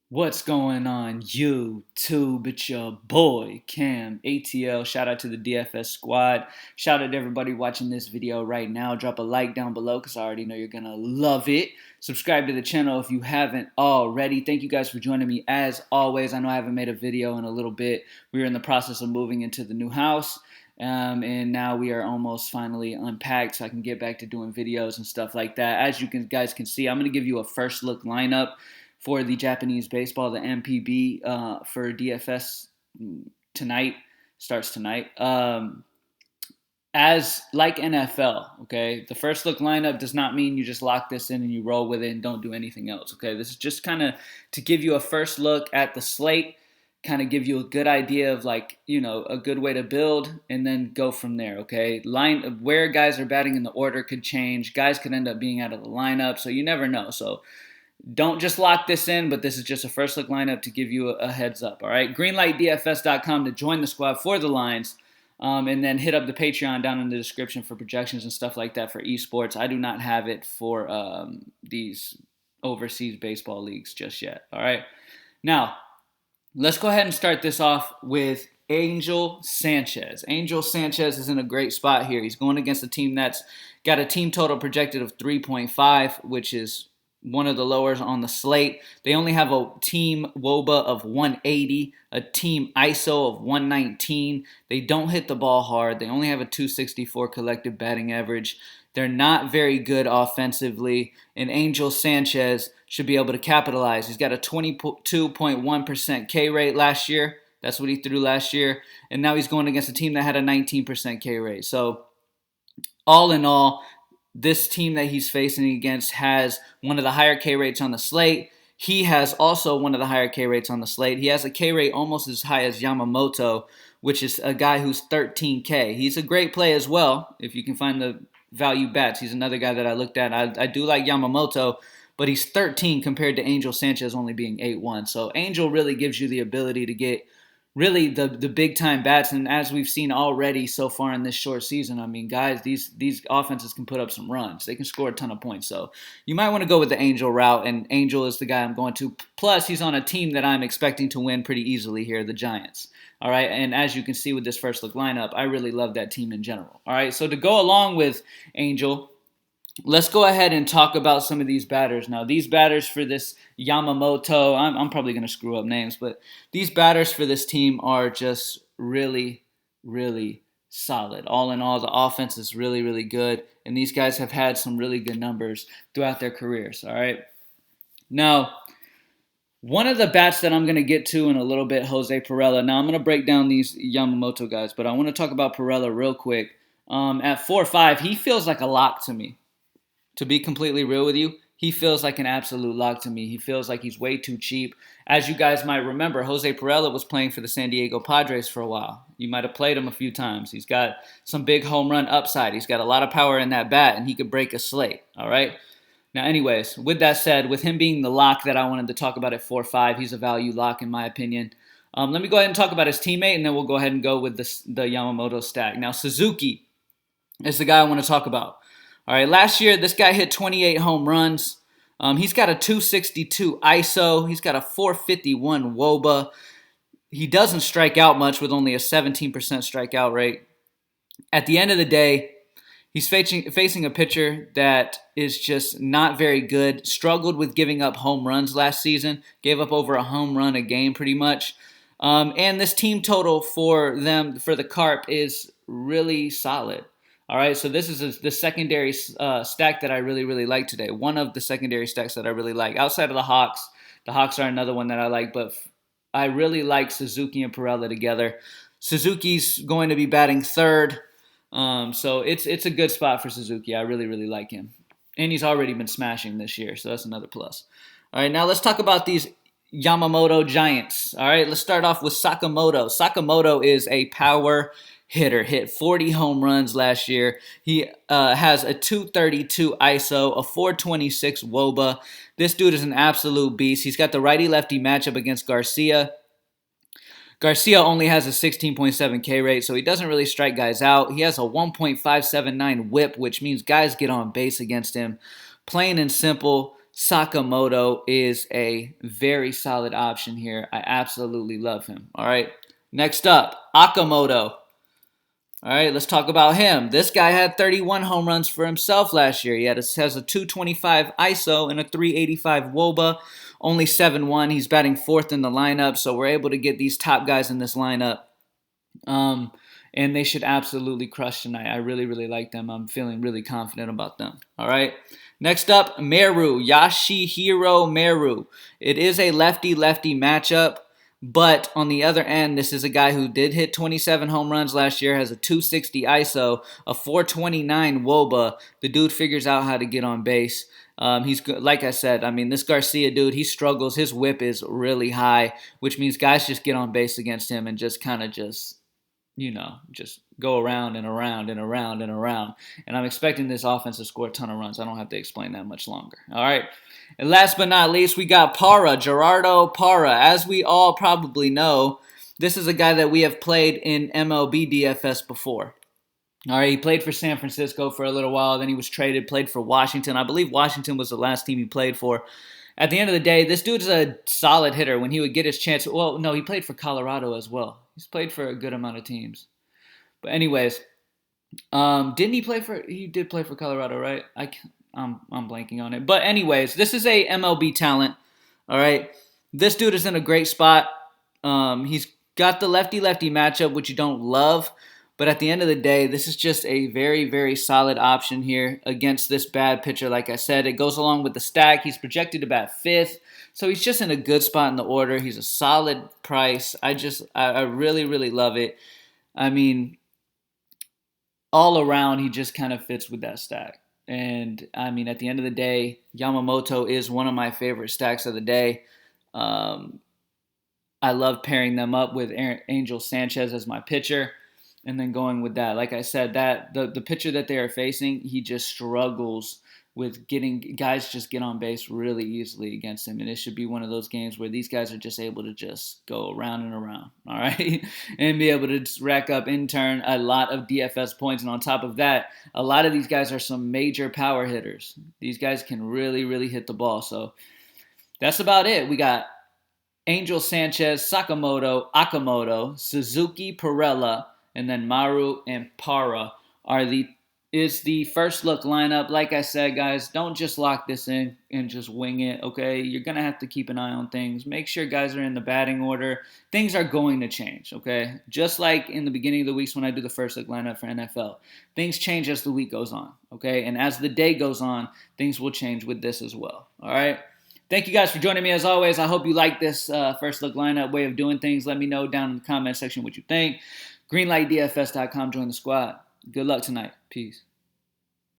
What's going on YouTube? It's your boy Cam ATL. Shout out to the DFS squad. Shout out to everybody watching this video right now. Drop a like down below because I already know you're going to love it. Subscribe to the channel if you haven't already. Thank you guys for joining me as always. I know I haven't made a video in a little bit. We are in the process of moving into the new house. And now we are almost finally unpacked so I can get back to doing videos and stuff like that. As you guys can see, I'm going to give you a first look lineup for the Japanese baseball, the NPB for DFS tonight, starts tonight. As like NFL, okay, the first look lineup does not mean you just lock this in and you roll with it and don't do anything else, okay? This is just kind of to give you a first look at the slate, kind of give you a good idea of a good way to build and then go from there, okay? Where guys are batting in the order could change. Guys could end up being out of the lineup, so you never know. So don't just lock this in, but this is just a first look lineup to give you a heads up, all right? Greenlightdfs.com to join the squad for the lines, and then hit up the Patreon down in the description for projections and stuff like that for esports. I do not have it for these overseas baseball leagues just yet, all right? Now, let's go ahead and start this off with Angel Sanchez. Angel Sanchez is in a great spot here. He's going against a team that's got a team total projected of 3.5, which is one of the lowers on the slate. They only have a team WOBA of 180, a team ISO of 119. They don't hit the ball hard. They only have a 264 collective batting average. They're not very good offensively, and Angel Sanchez should be able to capitalize. He's got a 22.1% K rate last year. That's what he threw last year, and now he's going against a team that had a 19% K rate. So all in all, this team that he's facing against has one of the higher K rates on the slate. He has also one of the higher K rates on the slate. He has a K rate almost as high as Yamamoto, which is a guy who's 13K. He's a great play as well, if you can find the value bets. He's another guy that I looked at. I do like Yamamoto, but he's 13 compared to Angel Sanchez only being 8-1. So Angel really gives you the ability to get really the big time bats, and as we've seen already so far in this short season, I mean, guys, these offenses can put up some runs. They can score a ton of points. So you might want to go with the Angel route, and Angel is the guy I'm going to. Plus, he's on a team that I'm expecting to win pretty easily here, the Giants. All right, and as you can see with this first look lineup, I really love that team in general. All right, so to go along with Angel, let's go ahead and talk about some of these batters. Now, these batters for this Yamamoto, I'm probably going to screw up names, but these batters for this team are just really, really solid. All in all, the offense is really, really good, and these guys have had some really good numbers throughout their careers, all right? Now, one of the bats that I'm going to get to in a little bit, Jose Pirela. Now, I'm going to break down these Yamamoto guys, but I want to talk about Pirela real quick. At 4.5, he feels like a lock to me. To be completely real with you, he feels like an absolute lock to me. He feels like he's way too cheap. As you guys might remember, Jose Pirela was playing for the San Diego Padres for a while. You might have played him a few times. He's got some big home run upside. He's got a lot of power in that bat, and he could break a slate, all right? Now, anyways, with that said, with him being the lock that I wanted to talk about at 4.5, he's a value lock in my opinion. Let me go ahead and talk about his teammate, and then we'll go ahead and go with the Yamamoto stack. Now, Suzuki is the guy I want to talk about. All right, last year, this guy hit 28 home runs. He's got a 262 ISO. He's got a 451 WOBA. He doesn't strike out much with only a 17% strikeout rate. At the end of the day, he's facing a pitcher that is just not very good. Struggled with giving up home runs last season. Gave up over a home run a game pretty much. And this team total for the Carp is really solid. All right, so this is the secondary stack that I really, really like today. One of the secondary stacks that I really like. Outside of the Hawks are another one that I like, but I really like Suzuki and Pirela together. Suzuki's going to be batting third, so it's a good spot for Suzuki. I really, really like him. And he's already been smashing this year, so that's another plus. All right, now let's talk about these Yamamoto Giants. All right, let's start off with Sakamoto. Sakamoto is a power hitter, hit 40 home runs last year. He has a 232 ISO, a 426 WOBA. This dude is an absolute beast. He's got the righty-lefty matchup against Garcia. Garcia only has a 16.7 K rate, so he doesn't really strike guys out. He has a 1.579 whip, which means guys get on base against him. Plain and simple, Sakamoto is a very solid option here. I absolutely love him. All right. Next up, Okimoto. All right, let's talk about him. This guy had 31 home runs for himself last year. He has a 225 ISO and a 385 WOBA, only 7-1. He's batting fourth in the lineup, so we're able to get these top guys in this lineup. And they should absolutely crush tonight. I really, really like them. I'm feeling really confident about them. All right. Next up, Meru. Yoshihiro Meru. It is a lefty-lefty matchup. But on the other end, this is a guy who did hit 27 home runs last year, has a 260 ISO, a 429 WOBA. The dude figures out how to get on base. He's good. Like I said, I mean, this Garcia dude, he struggles. His whip is really high, which means guys just get on base against him and just kind of just go around and around and around and around. And I'm expecting this offense to score a ton of runs. I don't have to explain that much longer. All right. And last but not least, we got Parra, Gerardo Parra. As we all probably know, this is a guy that we have played in MLB DFS before. All right, he played for San Francisco for a little while. Then he was traded, played for Washington. I believe Washington was the last team he played for. At the end of the day, this dude's a solid hitter. When he would get his chance, well, no, he played for Colorado as well. He's played for a good amount of teams. But anyways, didn't he play for? He did play for Colorado, right? I'm blanking on it. But anyways, this is a MLB talent. All right, this dude is in a great spot. He's got the lefty-lefty matchup, which you don't love. But at the end of the day, this is just a very, very solid option here against this bad pitcher. Like I said, it goes along with the stack. He's projected to bat fifth. So he's just in a good spot in the order. He's a solid price. I really, really love it. I mean, all around, he just kind of fits with that stack. And, I mean, at the end of the day, Yamamoto is one of my favorite stacks of the day. I love pairing them up with Angel Sanchez as my pitcher. And then going with that, like I said, that the pitcher that they are facing, he just struggles with getting guys just get on base really easily against him. And it should be one of those games where these guys are just able to just go around and around, all right, and be able to just rack up in turn a lot of DFS points. And on top of that, a lot of these guys are some major power hitters. These guys can really, really hit the ball. So that's about it. We got Angel Sanchez, Sakamoto, Okimoto, Suzuki, Pirela, and then Meru and Parra is the first look lineup. Like I said, guys, don't just lock this in and just wing it, okay? You're going to have to keep an eye on things. Make sure guys are in the batting order. Things are going to change, okay? Just like in the beginning of the weeks when I do the first look lineup for NFL. Things change as the week goes on, okay? And as the day goes on, things will change with this as well, all right? Thank you guys for joining me as always. I hope you like this first look lineup way of doing things. Let me know down in the comment section what you think. GreenlightDFS.com. Join the squad. Good luck tonight. Peace.